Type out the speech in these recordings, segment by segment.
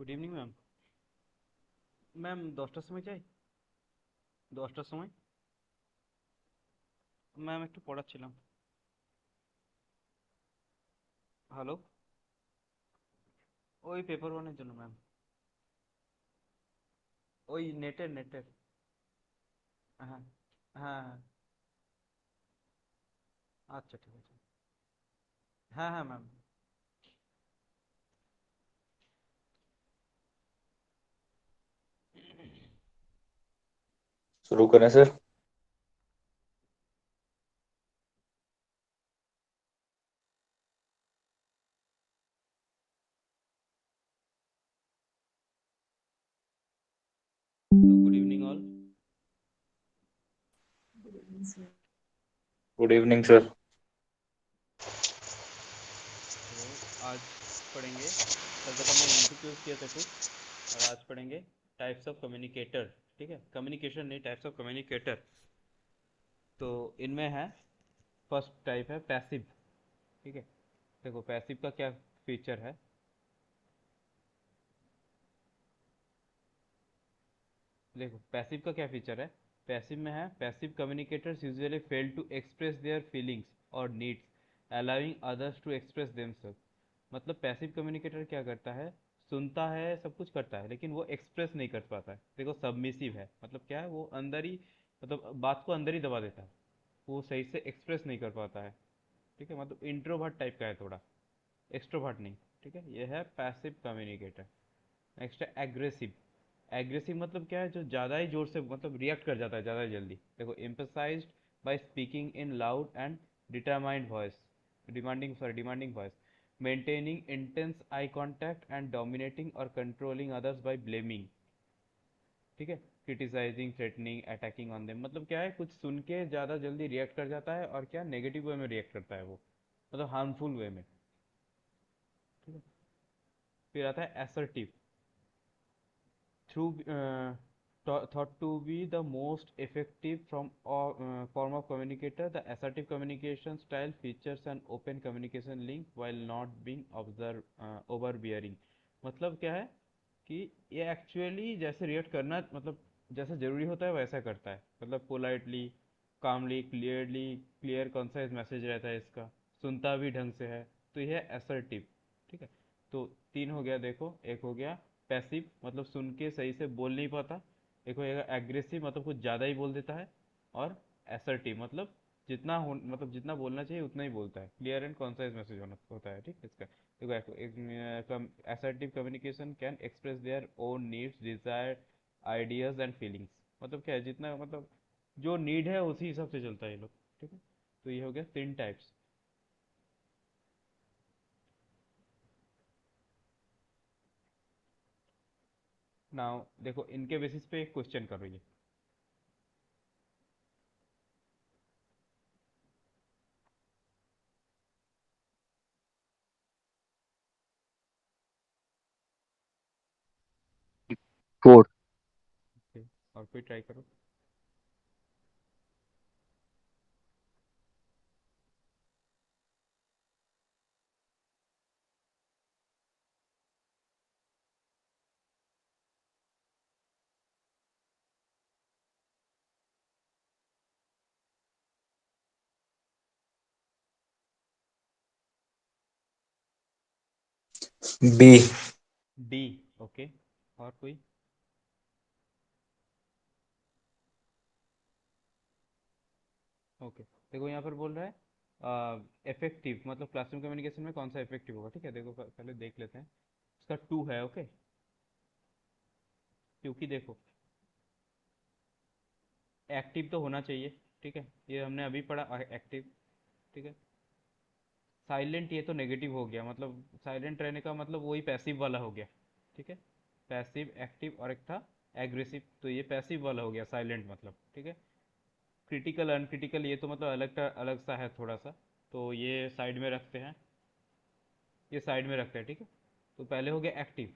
Good evening ma'am. Ma'am 10টার সময় চাই। 10টার সময় ম্যাম একটু পড়াচ্ছিলাম। হ্যালো। ওই পেপার ওয়ানের জন্য ম্যাম। ওই নেটের। হ্যাঁ হ্যাঁ হ্যাঁ। আচ্ছা ঠিক আছে। হ্যাঁ হ্যাঁ ম্যাম। शुरू करें सर। तो good evening all. Good evening sir. तो आज पढ़ेंगे। कल तक हमने एमसीक्यूज किए थे कुछ, और आज पढ़ेंगे टाइप्स ऑफ कम्युनिकेटर। ठीक है, कम्युनिकेशन नहीं, टाइप्स ऑफ कम्युनिकेटर। तो इनमें है, फर्स्ट टाइप है पैसिव। ठीक है, देखो पैसिव का क्या फीचर है। देखो पैसिव का क्या फीचर है। पैसिव में है, passive communicators usually fail to express their feelings और needs, allowing others to express themselves. मतलब पैसिव कम्युनिकेटर क्या करता है, सुनता है, सब कुछ करता है, लेकिन वो एक्सप्रेस नहीं कर पाता है। देखो सबमिसिव है, मतलब क्या है, वो अंदर ही, मतलब बात को अंदर ही दबा देता है, वो सही से एक्सप्रेस नहीं कर पाता है। ठीक है, मतलब इंट्रोवर्ट टाइप का है थोड़ा, एक्सट्रोवर्ट नहीं। ठीक है, ये है पैसिव कम्युनिकेटर। नेक्स्ट है एग्रेसिव। एग्रेसिव मतलब क्या है, जो ज़्यादा ही जोर से मतलब रिएक्ट कर जाता है ज़्यादा जल्दी। देखो emphasised by speaking in loud and determined voice, demanding voice, maintaining intense eye contact and dominating और कंट्रोलिंग अदर्स बाय ब्लेमिंग। ठीक है, criticising, threatening, attacking on them. मतलब क्या है, कुछ सुन के ज़्यादा जल्दी रिएक्ट कर जाता है, और क्या नेगेटिव वे में रिएक्ट करता है वो, मतलब हार्मफुल वे में। ठीक है, फिर आता है assertive. through thought to be the most effective form of communicator, the assertive communication style features an open communication link while not being overbearing। मतलब क्या है कि ये एक्चुअली जैसे रिएक्ट करना, मतलब जैसे ज़रूरी होता है वैसा करता है, मतलब पोलाइटली, कामली, क्लियरली, क्लियर कॉन्साइज मैसेज रहता है इसका, सुनता भी ढंग से है। तो यह है असर्टिव। ठीक है, तो तीन हो गया। देखो एक हो गया पैसिव, मतलब सुन के सही से बोल नहीं पाता। एक होएगा एग्रेसिव, मतलब कुछ ज़्यादा ही बोल देता है। और असर्टिव मतलब मतलब जितना बोलना चाहिए उतना ही बोलता है, क्लियर एंड कॉन्साइज मैसेज होना होता है। ठीक है, इसका देखो एक assertive communication can express their own needs, desire, ideas and feelings. मतलब क्या है, जितना मतलब जो नीड है उसी हिसाब से चलता है ये लोग। ठीक है, तो ये हो गया तीन टाइप्स। नाउ देखो इनके बेसिस पे एक क्वेश्चन करो ये। फोर। Okay, और कोई ट्राई करो। बी। डी। ओके, और कोई। ओके, देखो यहाँ पर बोल रहा है इफेक्टिव, मतलब क्लासरूम कम्युनिकेशन में कौन सा इफेक्टिव होगा। ठीक है, देखो पहले देख लेते हैं। इसका टू है। ओके, क्योंकि देखो एक्टिव तो होना चाहिए। ठीक है, ये हमने अभी पढ़ा एक्टिव। ठीक है, साइलेंट, ये तो नेगेटिव हो गया, मतलब साइलेंट रहने का मतलब वही पैसिव वाला हो गया। ठीक है, पैसिव, एक्टिव, और एक था एग्रेसिव, तो ये पैसिव वाला हो गया साइलेंट मतलब। ठीक है, क्रिटिकल, अनक्रिटिकल, ये तो मतलब अलग सा है थोड़ा सा, तो ये साइड में रखते हैं, ये साइड में रखते हैं। ठीक है, तो पहले हो गया एक्टिव,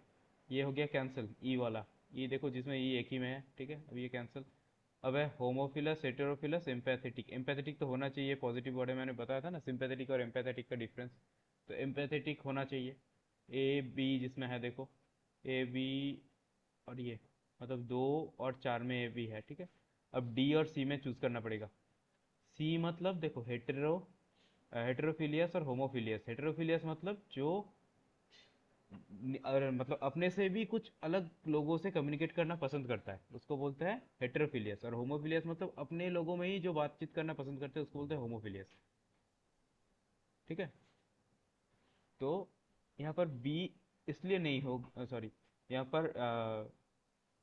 ये हो गया कैंसिल, ई वाला। ई देखो जिसमें ई एक ही में है। ठीक है, अब ये कैंसिल। अब है होमोफिलस, हेटेरोफिलस, एम्पैथेटिक। एम्पैथेटिक तो होना चाहिए, पॉजिटिव वर्ड है, मैंने बताया था ना सिंपैथेटिक और एम्पैथेटिक का डिफरेंस। तो एम्पैथेटिक होना चाहिए। ए बी जिसमें है देखो, ए बी और ये, मतलब 2 और 4 में ए बी है, ठीक है। अब डी और सी में चूज करना पड़ेगा। सी मतलब देखो हेटेरोफिलियस और होमोफिलियस। हेटेरोफिलियस मतलब जो मतलब अपने से भी कुछ अलग लोगों से कम्युनिकेट करना पसंद करता है, उसको बोलते हैं हेटेरोफिलियस। और होमोफिलियस मतलब अपने लोगों में ही जो बातचीत करना पसंद करते हैं, उसको बोलते हैं होमोफिलियस, ठीक है। तो यहाँ पर बी इसलिए नहीं हो, सॉरी, यहाँ पर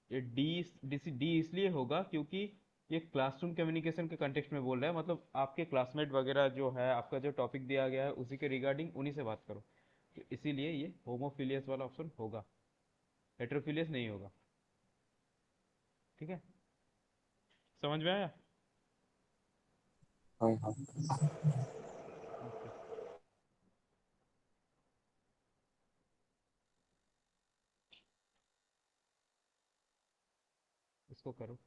ये डी डी डी इसलिए होगा क्योंकि ये क्लासरूम कम्युनिकेशन के कंटेक्स्ट में बोल रहा है, मतलब आपके क्लासमेट वगैरह जो है, आपका जो टॉपिक दिया गया है उसी के रिगार्डिंग उन्हीं से बात करो। तो इसीलिए ये होमोफिलियस वाला ऑप्शन होगा, हेटेरोफिलियस नहीं होगा, ठीक है। समझ में आया? हाँ हाँ। ओके, इसको करो।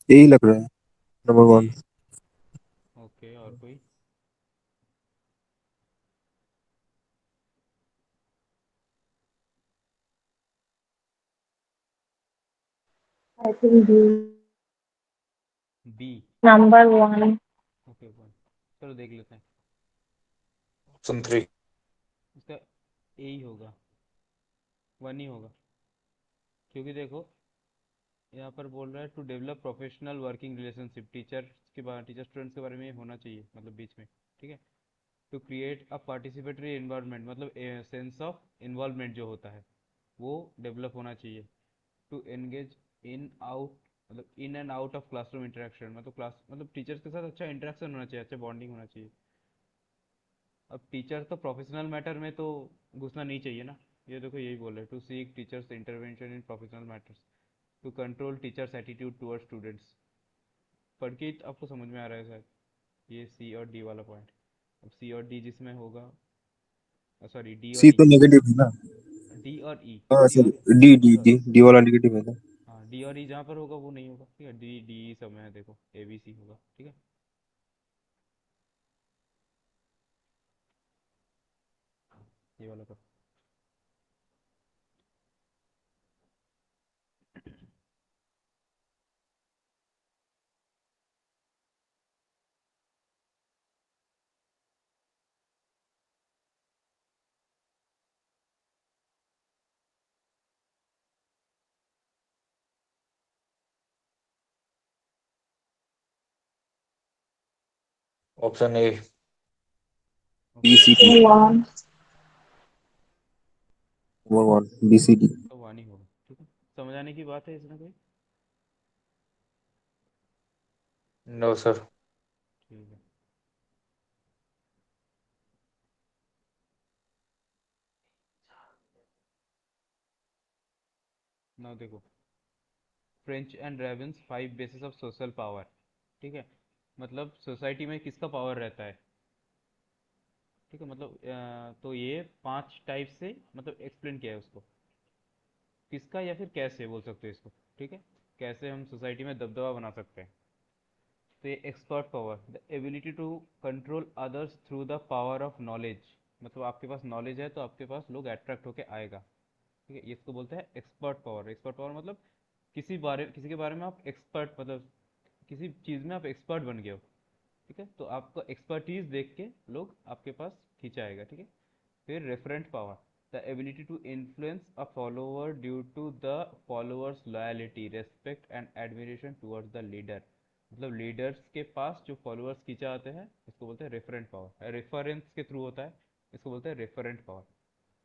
यही लग रहा है, नंबर वन। यही, ओके, और कोई? I think B. B? Number one. Okay, one. चलो देख लेते हैं। Option three. इसका ए ही होगा, वन ही होगा। क्योंकि देखो, यहाँ पर बोल रहा है to develop professional working relationship, teacher students के बारे में होना चाहिए, मतलब बीच में, ठीक है। To create a participatory environment, मतलब सेंस ऑफ इन्वॉल्वमेंट जो होता है वो डेवलप होना चाहिए। टू एंगेज इन आउट, मतलब in and out of classroom interaction, मतलब क्लास, मतलब टीचर्स के साथ अच्छा इंटरेक्शन होना चाहिए, अच्छा बॉन्डिंग होना चाहिए। अब टीचर तो प्रोफेशनल मैटर में तो घुसना नहीं चाहिए ना। ये देखो यही बोल रहे हैं, to seek teachers intervention in professional matters, to control teachers attitude towards students. पढ़ के ही आपको समझ में आ रहा है शायद, ये सी और डी वाला पॉइंट। अब सी और डी जिसमें होगा, सॉरी डी और सी ई, तो नेगेटिव है ना। डी और ई, हाँ सी और सॉरी, डी डी डी और, डी डी वाला नेगेटिव है ना। हाँ डी और ई जहाँ पर होगा वो नहीं होगा, ठीक है। डी डी ई सब में है, देखो ए बी सी होगा, ठीक है। ये वाला करो। Option A. B okay, C D. One. Number one, B C D. तो वन ही होगा, ठीक है। समझ आने की बात है इसमें कोई? No sir. ठीक है। ना देखो, French and Raven's 5 basis of social power, ठीक है। मतलब सोसाइटी में किसका पावर रहता है, ठीक है। मतलब तो ये 5 टाइप से मतलब एक्सप्लेन किया है उसको, किसका या फिर कैसे बोल सकते हो इसको, ठीक है। कैसे हम सोसाइटी में दबदबा बना सकते हैं। तो ये expert power, the ability to control others through the power of knowledge, मतलब आपके पास नॉलेज है तो आपके पास लोग अट्रैक्ट होके आएगा, ठीक है। ये इसको बोलते हैं एक्सपर्ट पावर। एक्सपर्ट पावर मतलब किसी के बारे में आप एक्सपर्ट, मतलब किसी चीज़ में आप एक्सपर्ट बन गए हो, ठीक है। तो आपको एक्सपर्टीज देख के लोग आपके पास खींचा आएगा, ठीक है। फिर referent power, the ability to influence a follower due to the followers loyalty, respect and admiration towards the leader, मतलब लीडर्स के पास जो फॉलोअर्स खींचा आते हैं इसको बोलते हैं रेफरेंट पावर। रेफरेंस के थ्रू होता है, इसको बोलते हैं रेफरेंट पावर।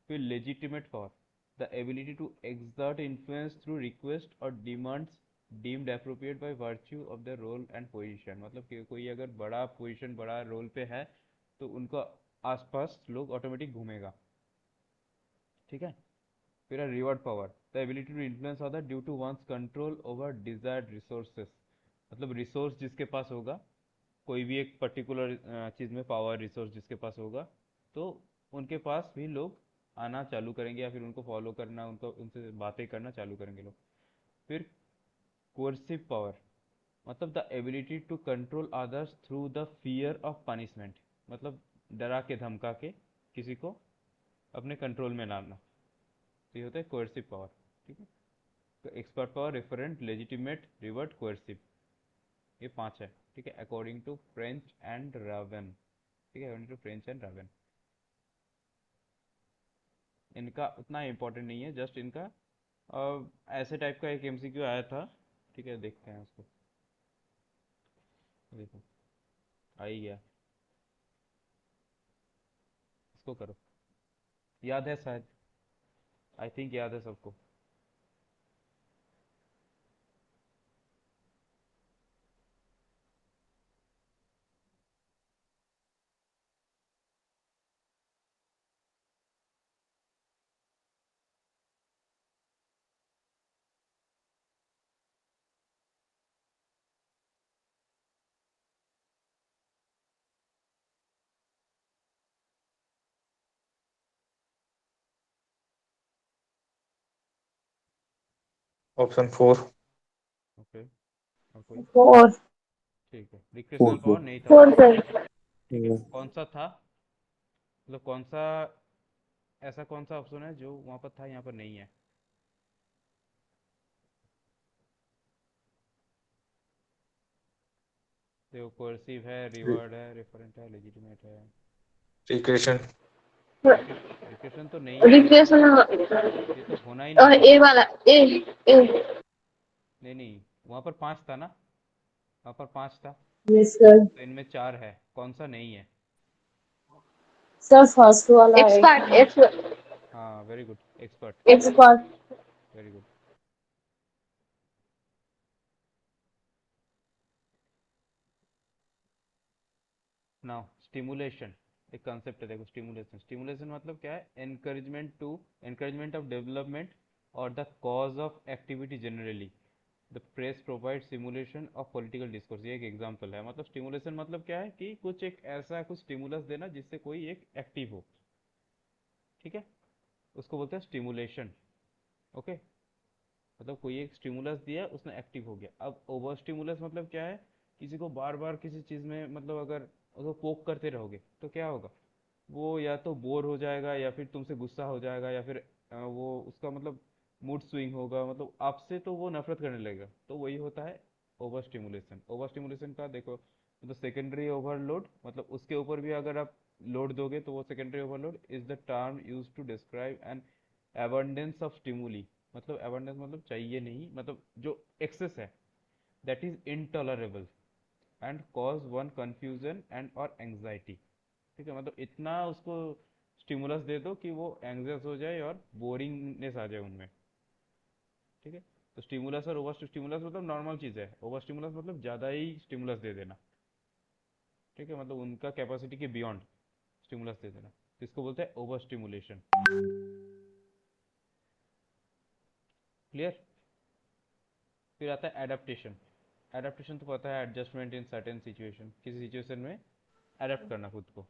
फिर legitimate power, the ability to exert influence through request or demands deemed appropriate by virtue of the role and position, मतलब कि कोई अगर बड़ा पोजीशन बड़ा रोल पे है तो उनको आसपास लोग ऑटोमेटिक घूमेगा। ठीक है। फिर है reward power, the ability to influence other due to one's control over desired resources, मतलब रिसोर्स जिसके पास होगा, कोई भी एक पर्टिकुलर चीज़ में पावर रिसोर्स जिसके पास होगा, तो उनके पास भी लोग आना चालू करेंगे या फिर उनको फॉलो करना, उनको उनसे बातें करना चालू करेंगे लोग। फिर कोर्सिव पावर, मतलब the ability to control others through the fear of punishment, मतलब डरा के धमका के किसी को अपने कंट्रोल में लाना, तो ये होता है कोर्सिव पावर। ठीक है। तो expert power, referent, legitimate, revert, coercive, ये पांच है। ठीक है, according to French and Raven. ठीक है, according to French and Raven. इनका उतना इम्पोर्टेंट नहीं है, जस्ट इनका ऐसे टाइप का एक एमसीक्यू आया था। ठीक है, देखते हैं उसको। देखो, आ ही गया, इसको करो। याद है शायद, आई थिंक याद है सबको। ऑप्शन 4। ओके, और कोई? फोर। ठीक है, रिक्रेशनल 4 पावर 4। नहीं था फोर उसमें। सर। ठीक है, कौन सा था, मतलब कौन सा, ऐसा कौन सा ऑप्शन है जो वहाँ पर था यहाँ पर नहीं है? देखो, कोर्सिव है, रिवर्ड है, रेफरेंट है, लेजिटिमेट है। रिक्रेशन। रिक्रेशन तो नहीं है, रिक्रेशन। ये तो होना ही नहीं था। ए वाला ए। ए। नहीं नहीं, वहाँ पर पांच था ना, वहाँ पर पांच था, यस सर। तो इनमें चार है, कौन सा नहीं है? सर फर्स्ट वाला एक्सपर्ट एक्सपर्ट। हाँ, very good, expert. Expert. Very good. Now stimulation, एक कंसेप्ट है, देखो स्टिमुलेशन, स्टिमुलेशन मतलब क्या है? एनकरेजमेंट ऑफ डेवलपमेंट और the cause of activity generally, the press provide stimulation of political discourse, ये एक एग्जांपल है। मतलब स्टिमुलेशन मतलब क्या है कि कुछ एक ऐसा कुछ स्टिमुलस देना जिससे कोई एक एक्टिव हो। ठीक है, उसको बोलते हैं स्टिमुलेशन। ओके, मतलब कोई एक स्टिमुलस दिया, उसने एक्टिव हो गया। अब ओवर स्टिमुलस मतलब क्या है? किसी को बार बार किसी चीज़ में, मतलब अगर उसको पोक करते रहोगे तो क्या होगा? वो या तो बोर हो जाएगा, या फिर तुमसे गुस्सा हो जाएगा, या फिर वो उसका मतलब मूड स्विंग होगा, मतलब आपसे तो वो नफरत करने लगेगा, तो वही होता है ओवर स्टिमुलेशन। ओवर स्टिमुलेशन का देखो, मतलब सेकेंडरी ओवरलोड, मतलब उसके ऊपर भी अगर आप लोड दोगे तो वो secondary overload is the term use to describe an abundance of stimuli, मतलब abundance मतलब चाहिए नहीं, मतलब जो एक्सेस है, that is intolerable and cause one confusion and और एंग्जाइटी। ठीक है, मतलब इतना उसको स्टिमुलस दे दो कि वो एंग्जियस हो जाए और बोरिंगनेस आ जाए उनमें। ठीक है, तो स्टिमुलस और ओवर स्टिमुलस मतलब नॉर्मल चीज़ है, ओवर स्टिमुलस मतलब ज़्यादा ही स्टिमुलस दे देना। ठीक है, मतलब उनका कैपेसिटी के बियॉन्ड स्टिमुलस दे देना, तो इसको बोलते हैं ओवर स्टिमुलेशन। क्लियर? फिर आता है एडेप्टेशन। एडेप्टेशन तो पता है, एडजस्टमेंट इन सर्टेन सिचुएशन, किसी सिचुएशन में एडेप्ट करना खुद को।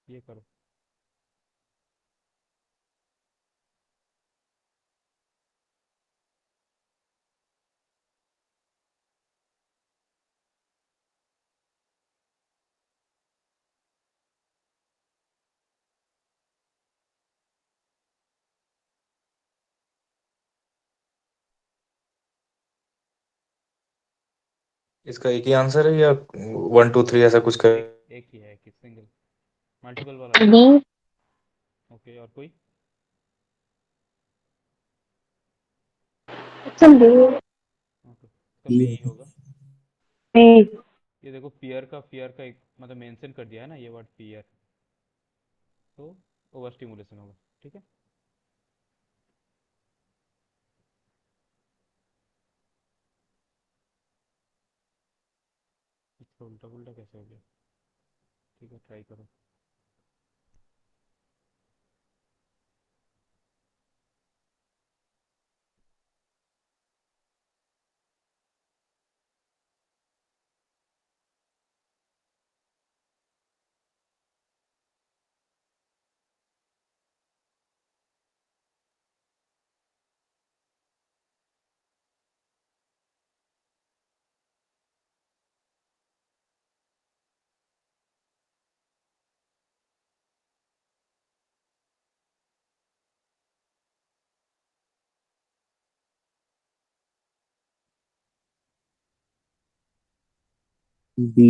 ये करो। इसका एक ही आंसर है या 1 2 3 ऐसा कुछ कर? एक ही है कि सिंगल, मल्टीपल वाला नहीं? बी। ओके, और कोई? Option B. ओके, इसका बी ही होगा। बी। ये देखो फियर का एक मतलब मेंशन कर दिया है ना ये वर्ड फियर, तो ओवर स्टिमुलेशन होगा। ठीक है। इसका उल्टा पुल्टा कैसे हो गया? ठीक है, ट्राई करो। बी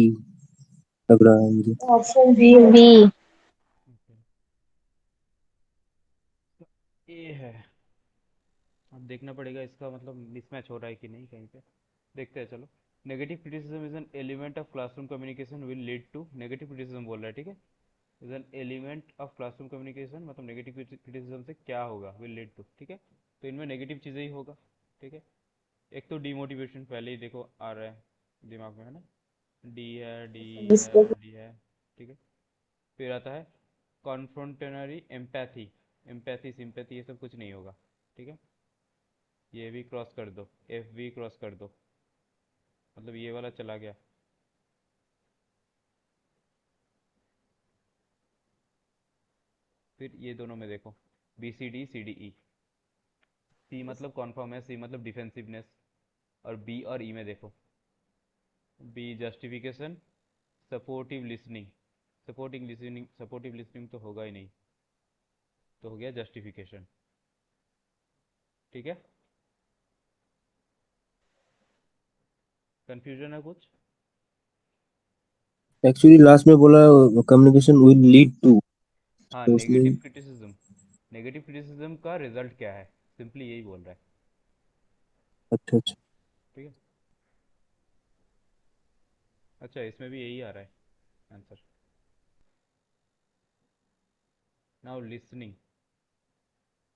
लग रहा है मुझे। Option B. बी। Okay. ये है। अब देखना पड़ेगा इसका मतलब मिसमैच हो रहा है कि नहीं कहीं पे। देखते हैं चलो। Negative criticism is an element of classroom communication will lead to, negative criticism बोल रहा है, ठीक है। Is an element of classroom communication मतलब नेगेटिव क्रिटिसिज्म से क्या होगा, विल लीड टू, ठीक है। तो इनमें नेगेटिव चीज़ें ही होगा। ठीक है। एक तो डीमोटिवेशन पहले ही देखो आ रहा है दिमाग में, है ना। डी है, डी है, डी है। ठीक है। फिर आता है कॉन्फ्रोंटेनरी एम्पैथी। एम्पैथी सिंपैथी ये सब कुछ नहीं होगा। ठीक है। ये भी क्रॉस कर दो, एफ भी क्रॉस कर दो, मतलब ये वाला चला गया। फिर ये दोनों में देखो, B C D, C D E. C मतलब कॉन्फर्म है, सी मतलब डिफेंसिवनेस। और बी और ई में देखो, B justification, supportive listening. Supportive listening तो होगा ही नहीं, तो हो गया जस्टिफिकेशन। ठीक है। कंफ्यूजन है कुछ? एक्चुअली लास्ट में बोला कम्युनिकेशन विल लीड टू, हाँ, तो इसलिए। नेगेटिव क्रिटिसिज्म का रिजल्ट क्या है, सिंपली यही बोल रहा है। अच्छा अच्छा। ठीक है। अच्छा, इसमें भी यही आ रहा है आंसर। Now listening.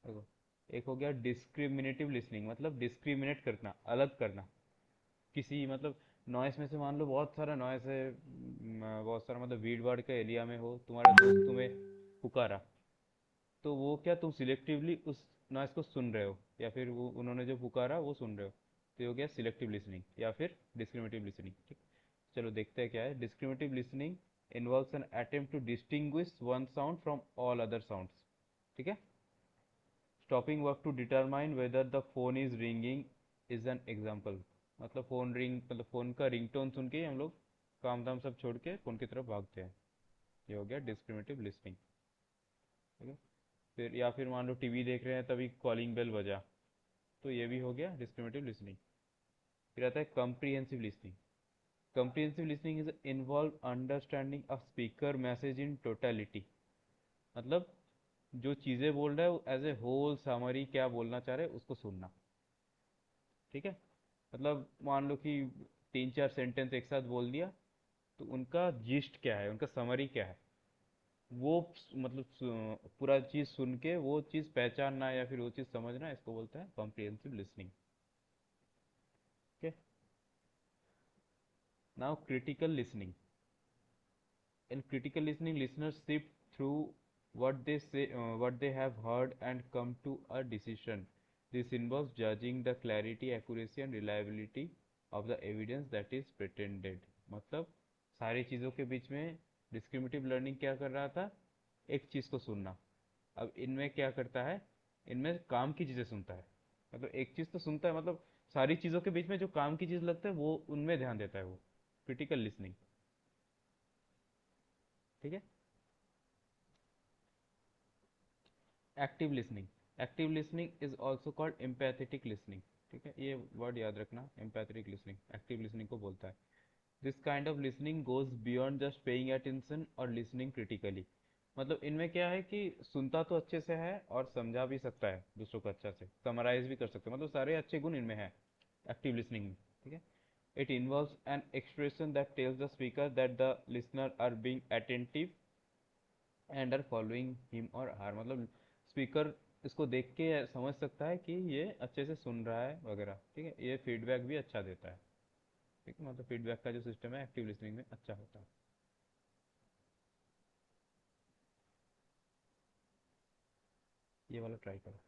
देखो, एक हो गया डिस्क्रिमिनेटिव लिसनिंग, मतलब डिस्क्रिमिनेट करना, अलग करना किसी मतलब नॉइस में से। मान लो बहुत सारा नॉइस है, बहुत सारा मतलब भीड़ भाड़ के एरिया में हो, तुम्हारा दोस्त तुम्हें पुकारा, तो वो क्या तुम सिलेक्टिवली उस नॉइस को सुन रहे हो, या फिर वो उन्होंने जो पुकारा वो सुन रहे हो, तो ये हो गया सिलेक्टिव लिसनिंग या फिर डिस्क्रिमिनेटिव लिसनिंग। ठीक। चलो देखते हैं क्या है। Discriminative listening involves an attempt to distinguish one sound from all other sounds. ठीक है। Stopping work to determine whether the phone is ringing is an example. मतलब फ़ोन रिंग मतलब फ़ोन का रिंगटोन सुन के ही हम लोग काम धाम सब छोड़ के फ़ोन की तरफ भागते हैं। ये हो गया डिस्क्रिमिनेटिव लिसनिंग। ठीक है। फिर या फिर मान लो टीवी देख रहे हैं तभी कॉलिंग बेल बजा, तो ये भी हो गया डिस्क्रिमिनेटिव लिसनिंग। फिर आता है comprehensive listening. Comprehensive listening is involve understanding a speaker message in totality. मतलब जो चीज़ें बोल रहा है एज ए होल समरी क्या बोलना चाह रहे हैं उसको सुनना। ठीक है। मतलब मान लो कि तीन चार सेंटेंस एक साथ बोल दिया, तो उनका जिस्ट क्या है, उनका समरी क्या है, वो मतलब पूरा चीज़ सुन के वो चीज़ पहचानना या फिर वो चीज़ समझना, इसको बोलते हैं comprehensive listening. Okay. Now critical listening. In critical listening listeners sift through what they have heard and come to a decision. This involves judging the clarity, accuracy and reliability of the evidence that is pretended. मतलब सारी चीज़ों के बीच में discriminative learning क्या कर रहा था, एक चीज़ को सुनना। अब इनमें क्या करता है, इनमें काम की चीज़ें सुनता है। मतलब एक चीज़ तो सुनता है, मतलब सारी चीज़ों के बीच में जो काम की चीज़ लगता है वो उनमें ध्यान देता है वो क्रिटिकल लिसनिंग। ठीक है। Active listening. Active listening is also called empathetic listening. ठीक है, ये वर्ड याद रखना, एम्पैथेटिक लिसनिंग एक्टिव लिसनिंग को बोलता है। This kind of listening goes beyond just paying attention और लिसनिंग क्रिटिकली। मतलब इनमें क्या है कि सुनता तो अच्छे से है और समझा भी सकता है दूसरों को, अच्छा से समराइज भी कर सकते हैं, मतलब सारे अच्छे गुण इनमें हैं एक्टिव लिसनिंग में। ठीक है। It involves an expression that tells the speaker that the listener are being attentive and are following him or her, मतलब स्पीकर इसको देख के समझ सकता है कि ये अच्छे से सुन रहा है वगैरह, ठीक है। ये फीडबैक भी अच्छा देता है, ठीक है। मतलब फीडबैक का जो सिस्टम है एक्टिव लिसनिंग में अच्छा होता है। ये वाला ट्राई करो।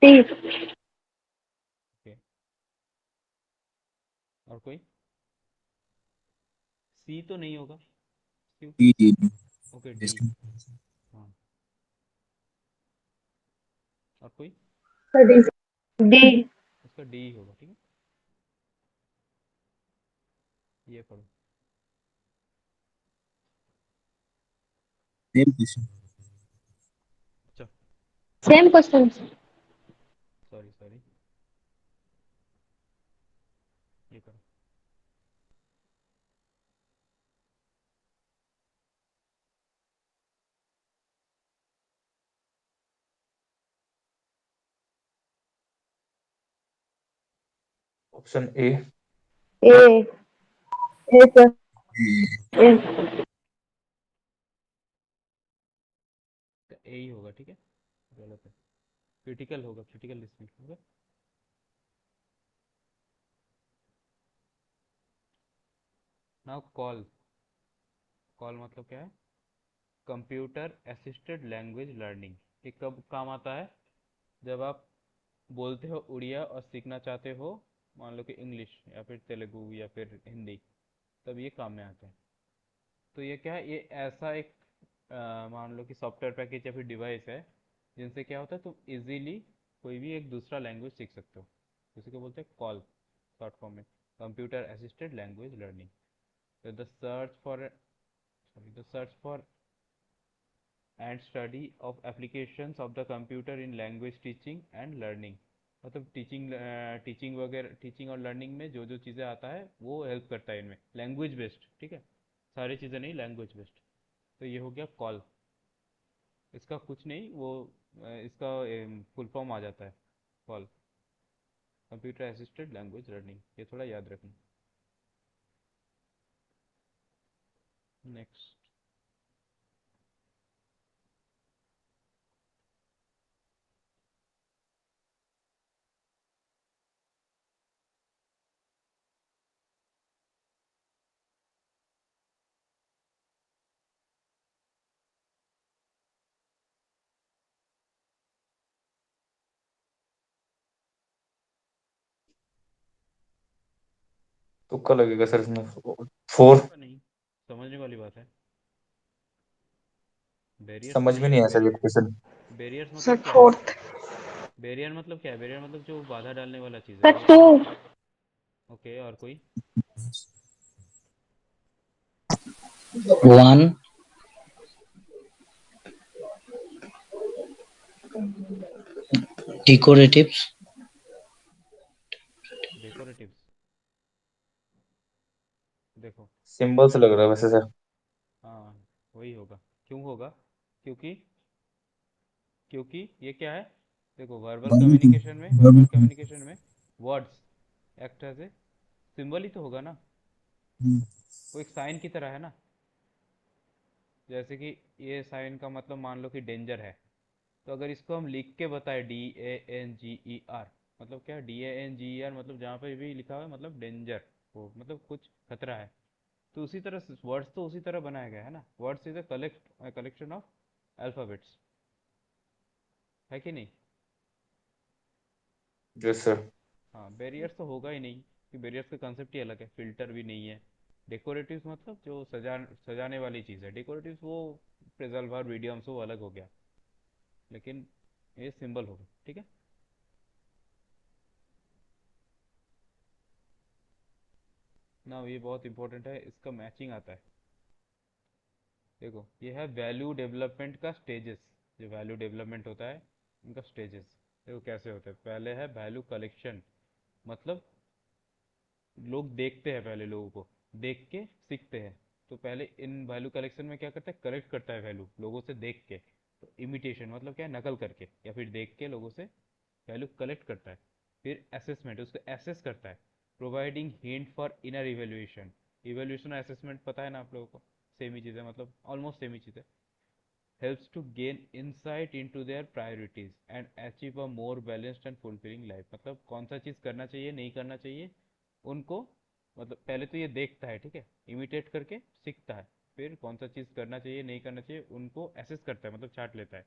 D. ओके, और कोई? सी तो नहीं होगा, क्यों? D, D, D. Okay, D. Listening. हाँ, और कोई? Sir, D. D. इसका डी होगा, ठीक है। ये पढ़ो। Same question. अच्छा, Same question. सॉरी सॉरी, ये करो। Option A. A. A, sir. A. ए ही होगा, ठीक है। गलत है, क्रिटिकल होगा, क्रिटिकल लिसनिंग होगा। Now call. कॉल मतलब क्या है? Computer assisted language learning. ये कब काम आता है? जब आप बोलते हो उड़िया और सीखना चाहते हो, मान लो कि इंग्लिश या फिर तेलुगु या फिर हिंदी, तब ये काम में आता है। तो ये क्या है? ये ऐसा एक मान लो कि सॉफ्टवेयर पैकेज या फिर डिवाइस है जिनसे क्या होता है, तुम इजीली कोई भी एक दूसरा लैंग्वेज सीख सकते हो। उसी को बोलते हैं कॉल, शॉर्ट फॉर्म में कंप्यूटर असिस्टेड लैंग्वेज लर्निंग। तो the search for and study of applications of the computer in language teaching and learning. मतलब टीचिंग वगैरह, टीचिंग और लर्निंग में जो जो चीज़ें आता है वो हेल्प करता है इनमें, लैंग्वेज बेस्ड, ठीक है। सारी चीज़ें नहीं, लैंग्वेज बेस्ड। तो ये हो गया कॉल। इसका कुछ नहीं वो इसका फुल फॉर्म आ जाता है, call, computer assisted language learning. ये थोड़ा याद रखना। नेक्स्ट। तुक्का लगेगा सर इसमें। फोर। का नहीं, समझने वाली बात है। बैरियर्स तो समझ में नहीं नहीं है। आया सर ये क्वेश्चन। बैरियर्स Sir, मतलब क्या है? fourth. बैरियर मतलब क्या है? बैरियर मतलब जो बाधा डालने वाला चीज़ है Sir, वो होता है। two. ओके, और कोई? One, decoratives. डेकोरेटिव्स। देखो, सिंबल से लग रहा है वैसे सर। हाँ वही होगा। क्यों होगा? क्योंकि क्योंकि ये क्या है? देखो, वर्बल कम्युनिकेशन में words act as a symbol ही तो होगा ना। वो एक साइन की तरह है ना। जैसे कि ये साइन का मतलब मान लो कि डेंजर है, तो अगर इसको हम लिख के बताए DANGER, मतलब क्या? DANGER मतलब जहाँ पे भी लिखा हुआ है मतलब डेंजर, वो मतलब कुछ खतरा है। तो उसी तरह वर्ड्स तो उसी तरह बनाया गया है ना। Words is a collection of alphabets, है कि नहीं? Yes sir. हाँ, बैरियर्स तो होगा ही नहीं, कि बैरियर्स का कंसेप्ट ही अलग है, फिल्टर भी नहीं है। डेकोरेटिव्स मतलब जो सजाने वाली चीज़ है। डेकोरेटिव्स वो प्रिजर्वर मीडियम्स वो अलग हो गया, लेकिन ये सिंबल होगा, ठीक है। ना ये बहुत इंपॉर्टेंट है, इसका मैचिंग आता है। देखो, ये है वैल्यू डेवलपमेंट का स्टेजेस। जो वैल्यू डेवलपमेंट होता है उनका स्टेजेस। देखो कैसे होते हैं। पहले है वैल्यू कलेक्शन, मतलब लोग देखते हैं, पहले लोगों को देख के सीखते हैं, तो पहले इन वैल्यू कलेक्शन में क्या करता है, कलेक्ट करता है वैल्यू लोगों से देख के। तो इमिटेशन मतलब क्या है, नकल करके या फिर देख के लोगों से वैल्यू कलेक्ट करता है। फिर असेसमेंट, उसको एसेस करता है, providing hint for inner evaluation. Evaluation और असेसमेंट पता है ना आप लोगों को, सेम ही चीज़ है, मतलब ऑलमोस्ट सेम ही चीज़ है। helps to gain insight into their priorities and achieve a more balanced and fulfilling life। मतलब कौन सा चीज़ करना चाहिए नहीं करना चाहिए उनको, मतलब पहले तो ये देखता है, ठीक है, इमिटेट करके सीखता है। फिर कौन सा चीज़ करना चाहिए नहीं करना चाहिए उनको एसेस करता है, मतलब छाट लेता है।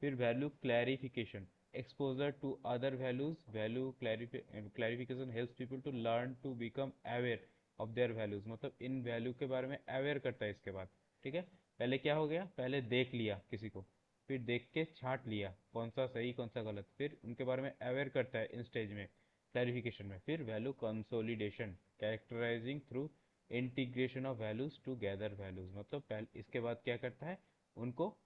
फिर value clarification, exposure to other values. Value clarification helps people to learn to become aware of their values, मतलब इन वैल्यू के बारे में अवेयर करता है इसके बाद। ठीक है, पहले क्या हो गया, पहले देख लिया किसी को, फिर देख के छांट लिया कौन सा सही कौन सा गलत, फिर उनके बारे में अवेयर करता है इन स्टेज में, क्लैरिफिकेशन में। फिर value consolidation, characterizing through integration of values to gather values, मतलब पहले इसके बाद क्या करता है, उनको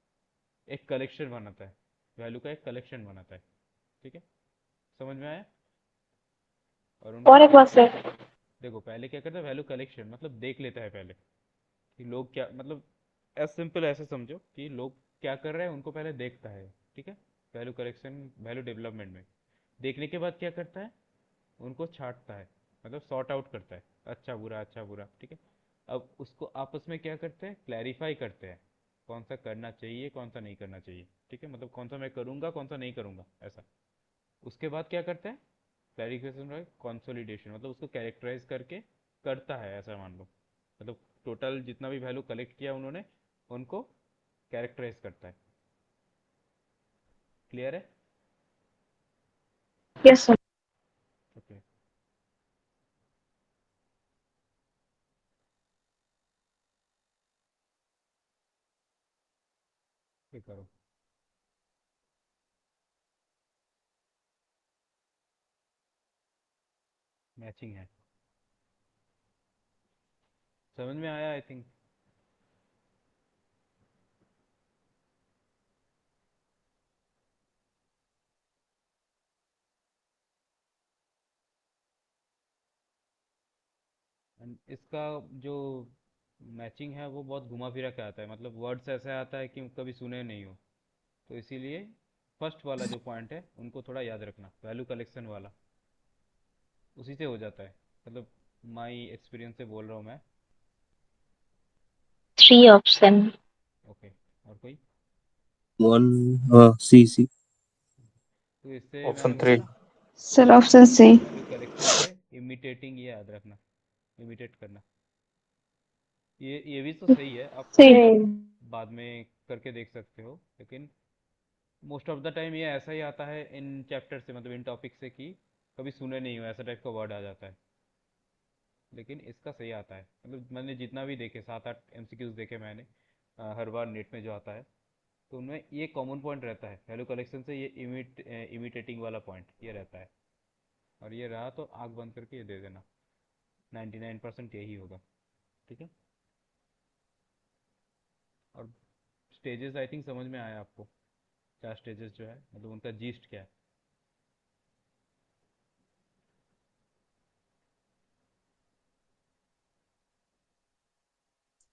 एक कलेक्शन बनाता है, वैल्यू का एक कलेक्शन बनाता है। ठीक है, समझ में आया? और उनको और एक फिर बार सर। देखो पहले क्या करता है, वैल्यू कलेक्शन मतलब देख लेता है पहले कि लोग क्या, मतलब एज सिंपल ऐसे समझो कि लोग क्या कर रहे हैं उनको पहले देखता है। ठीक है, वैल्यू कलेक्शन वैल्यू डेवलपमेंट में देखने के बाद क्या करता है, उनको छांटता है, मतलब सॉर्ट आउट करता है, अच्छा बुरा अच्छा बुरा। ठीक है, अब उसको आपस में क्या करते हैं, क्लैरिफाई करते हैं कौन सा करना चाहिए कौन सा नहीं करना चाहिए। ठीक है, मतलब कौन सा मैं करूँगा कौन सा नहीं करूँगा ऐसा। उसके बाद क्या करते हैं, क्लैरिफिकेशन और कंसोलिडेशन, मतलब उसको कैरेक्टराइज करके करता है ऐसा मान लो, मतलब टोटल जितना भी वैल्यू कलेक्ट किया उन्होंने उनको कैरेक्टराइज करता है। क्लियर है? Yes sir. ओके, ये करो। मैचिंग है, समझ में आया आई थिंक। इसका जो मैचिंग है वो बहुत घुमा फिरा के आता है, मतलब वर्ड्स ऐसे आता है कि कभी सुने नहीं हो। तो इसीलिए फर्स्ट वाला जो पॉइंट है उनको थोड़ा याद रखना, वैल्यू कलेक्शन वाला, उसी से हो जाता है, मतलब माई एक्सपीरियंस से बोल रहा हूँ मैं। 3 ऑप्शन। ओके, और कोई? वन, हाँ, सी सी। तो इससे मैंने ऑप्शन बोला 3। ना, sir option C. Value collection से इमिटेटिंग, ये याद रखना, इमिटेट करना। ये भी तो सही है, आप सी। बाद में करके देख सकते हो, लेकिन मोस्ट ऑफ द टाइम ये ऐसा ही आता है इन चैप्टर से, मतलब इन टॉपिक से, कि कभी सुने नहीं हो ऐसा टाइप का वर्ड आ जाता है। लेकिन इसका सही आता है, मतलब मैंने जितना भी देखे 7-8 एमसीक्यूज देखे मैंने, हर बार नेट में जो आता है, तो उनमें ये कॉमन पॉइंट रहता है वैल्यू कलेक्शन से, ये इमिटेटिंग वाला पॉइंट ये रहता है। और ये रहा तो आँख बंद करके ये दे देना, 99% यही होगा। ठीक है, और स्टेजेस आई थिंक समझ में आया आपको, 4 स्टेजेस जो है, मतलब उनका जीस्ट क्या है।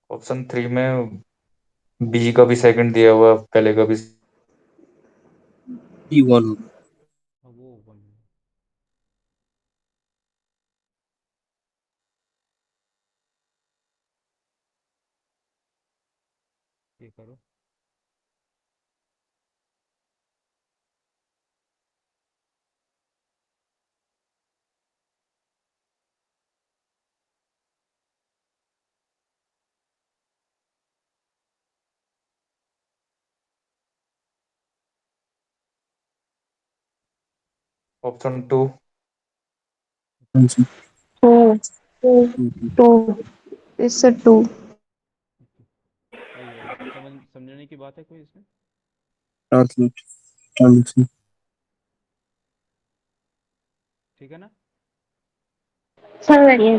ऑप्शन 3 में बी का भी सेकंड दिया हुआ, पहले का भी। सी वन होगा। हाँ, वो वन, ये करो। ऑप्शन 2। कौन सी? टू। Two two. टू। इससे टू। वही वही समझने की बात है कोई इसमें? Translate, transaction. ठीक है ना, समझ गए।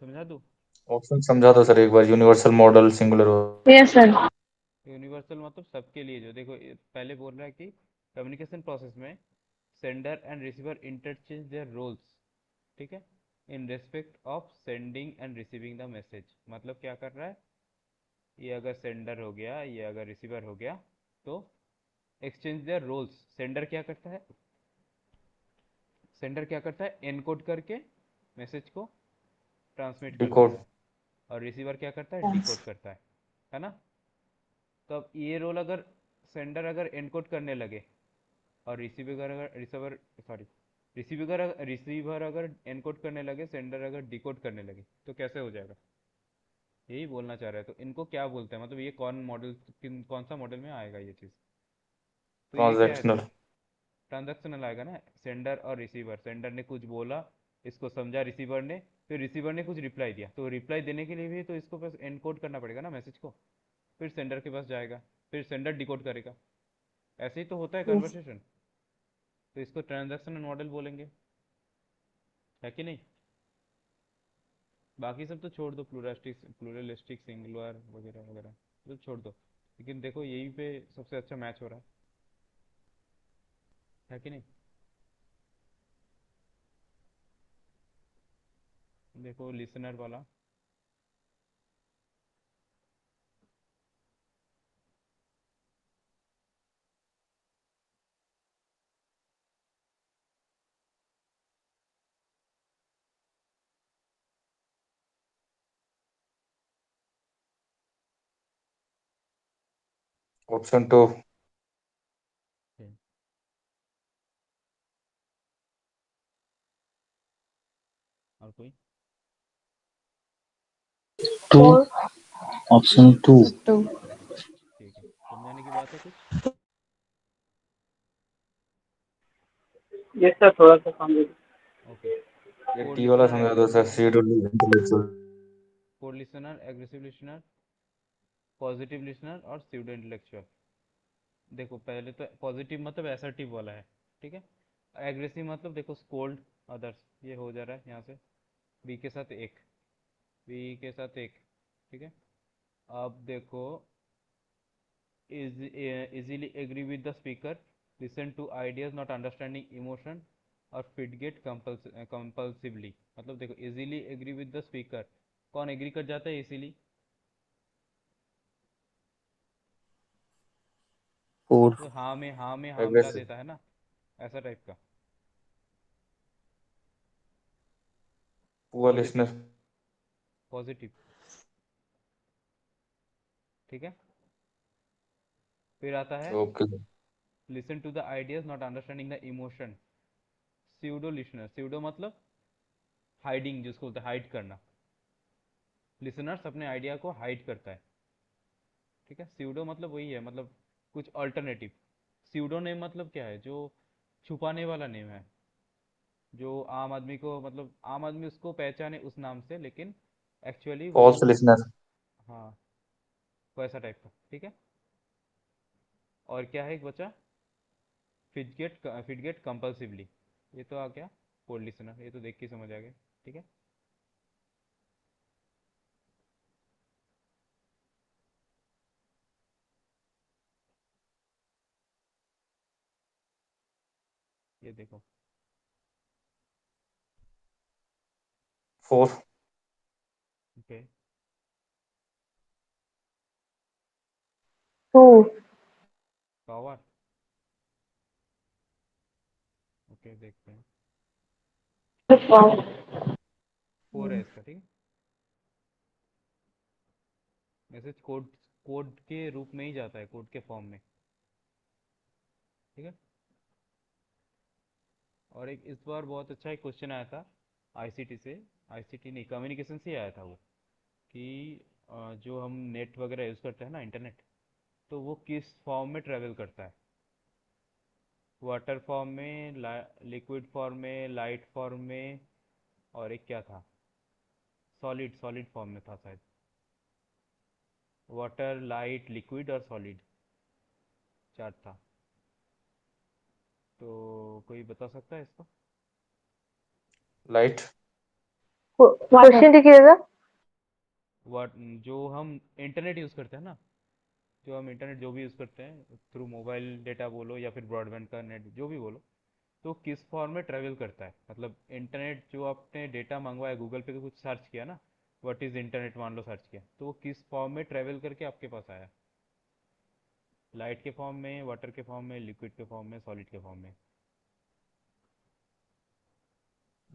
समझा दूँ? ऑप्शन समझा दो सर एक बार, universal model singular. Yes sir. Universal मतलब सबके लिए, जो देखो पहले बोल रहा है कि कम्युनिकेशन प्रोसेस में sender and receiver interchange their roles. ठीक है, in respect of sending and receiving the message. मतलब क्या कर रहा है, ये अगर सेंडर हो गया, ये अगर रिसीवर हो गया, तो एक्सचेंज देयर रोल्स। सेंडर क्या करता है, एनकोड करके मैसेज को ट्रांसमिट कर डिकोड। देता है, और रिसीवर क्या करता है, डिकोड करता है ना। तो अब ये रोल अगर सेंडर अगर एनकोड करने लगे और रिसीवर अगर एनकोड करने लगे, सेंडर अगर डिकोड करने लगे, तो कैसे हो जाएगा, यही बोलना चाह रहा है। तो इनको क्या बोलते हैं, मतलब ये कौन सा मॉडल में आएगा ये चीज़। तो ये क्या है, ट्रांजैक्शनल। ट्रांजैक्शनल आएगा ना। सेंडर और रिसीवर, सेंडर ने कुछ बोला, इसको समझा रिसीवर ने, फिर रिसीवर ने कुछ रिप्लाई दिया, तो रिप्लाई देने के लिए भी तो इसको बस एनकोड करना पड़ेगा ना मैसेज को, फिर सेंडर के पास जाएगा, फिर सेंडर डिकोड करेगा। ऐसे ही तो होता है कन्वर्सेशन। तो इसको ट्रांजैक्शनल मॉडल बोलेंगे, है कि नहीं। बाकी सब तो छोड़ दो, प्लूरलिस्टिक सिंगुलर वगैरह वगैरह तो छोड़ दो, लेकिन देखो यहीं पे सबसे अच्छा मैच हो रहा है कि नहीं। देखो लिसनर वाला, ऑप्शन टू। हम्म, और कोई। टू। Option two. Two. ठीक है, समझाने की बात है कुछ। ये सर थोड़ा सा समझ। ओके। ये कोड टी वाला लिसनर, समझा दो aggressive sir, listener, schedule intellectual. Aggressive listener, positive listener और स्यूडो इंटेलेक्चुअल। देखो पहले तो पॉजिटिव मतलब असर्टिव वाला है, ठीक है। एग्रेसिव मतलब देखो स्कोल्ड अदर्स, ये हो जा रहा है यहाँ से, बी के साथ एक, बी के साथ एक, ठीक है। अब देखो, easily agree with the speaker, listen to ideas not understanding emotion, और फीडगेट कंपल्सिवली। मतलब देखो easily agree with the speaker, कौन एग्री कर जाता है इजीली, फोर। तो हाँ मिला एग्रेसिव। देता है ना, ऐसा टाइप का। Poor positive, listener. पॉजिटिव, ठीक है। फिर आता है okay. Listen to the ideas not understanding the emotion, pseudo listener. Pseudo मतलब हाइडिंग, जिसको बोलते हैं हाइड करना, लिसनर्स अपने आइडिया को हाइड करता है, ठीक है। स्यूडो मतलब वही है, मतलब कुछ अल्टरनेटिव। स्यूडो नेम मतलब क्या है, जो छुपाने वाला नेम है, जो आम आदमी को, मतलब आम आदमी उसको पहचाने उस नाम से, लेकिन एक्चुअली वो, फॉल्स लिसनर। हाँ, वैसा टाइप का, ठीक है। और क्या है एक बचा, फिटगेट कंपल्सिवली, ये तो आ गया कोड लिसनर, ये तो देख के समझ आ गया, ठीक है। ये देखो, four. Okay, Two. Power, okay देखते हैं। Wow. फोर है इसका, ठीक है। मैसेज कोड, कोड के रूप में ही जाता है, कोड के फॉर्म में, ठीक है। और एक इस बार बहुत अच्छा एक क्वेश्चन आया था आईसीटी से, आईसीटी नहीं, कम्युनिकेशन से ही आया था वो, कि जो हम नेट वगैरह यूज़ करते हैं ना, इंटरनेट, तो वो किस फॉर्म में ट्रेवल करता है, वाटर फॉर्म में, लिक्विड फॉर्म में, लाइट फॉर्म में, और एक क्या था, सॉलिड, सॉलिड फॉर्म में था शायद। वाटर, लाइट, लिक्विड और सॉलिड, चार था। तो कोई बता सकता है इसको। लाइट। क्वेश्चन लिखिएगा। वाट जो हम इंटरनेट यूज़ करते हैं ना, जो हम इंटरनेट जो भी यूज़ करते हैं, थ्रू मोबाइल डेटा बोलो या फिर ब्रॉडबैंड का नेट, जो भी बोलो, तो किस फॉर्म में ट्रेवल करता है, मतलब इंटरनेट जो आपने डेटा मंगवाया गूगल पे तो कुछ सर्च किया ना, व्हाट इज इंटरनेट मान लो सर्च किया, तो वो किस फॉर्म में ट्रेवल करके आपके पास आया? लाइट के फॉर्म में, वाटर के फॉर्म में, लिक्विड के फॉर्म में, सॉलिड के फॉर्म में?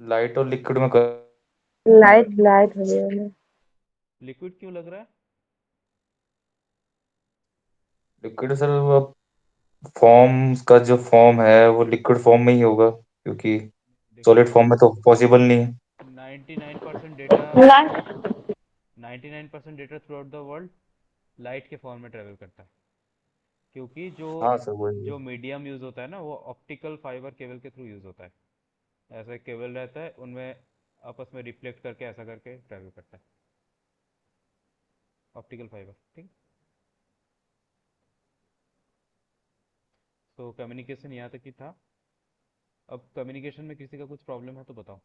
लाइट और लिक्विड में लाइट लाइट हो गया है। लिक्विड क्यों लग रहा है? लिक्विड सर, फॉर्म का जो फॉर्म है वो लिक्विड फॉर्म में ही होगा, क्योंकि देखो, सॉलिड फॉर्म में तो पॉसिबल नहीं है। 99% data, light 99% data through out the world light के फॉर्म में ट्रेवल करता है, क्योंकि जो हाँ सर, वही है। जो मीडियम यूज़ होता है ना वो ऑप्टिकल फाइबर केबल के थ्रू यूज़ होता है। ऐसा एक केबल रहता है, उनमें आपस में रिफ्लेक्ट करके ऐसा करके ट्रेवल करता है, ऑप्टिकल फाइबर, ठीक। तो कम्युनिकेशन यहाँ तक ही था। अब कम्युनिकेशन में किसी का कुछ प्रॉब्लम है तो बताओ।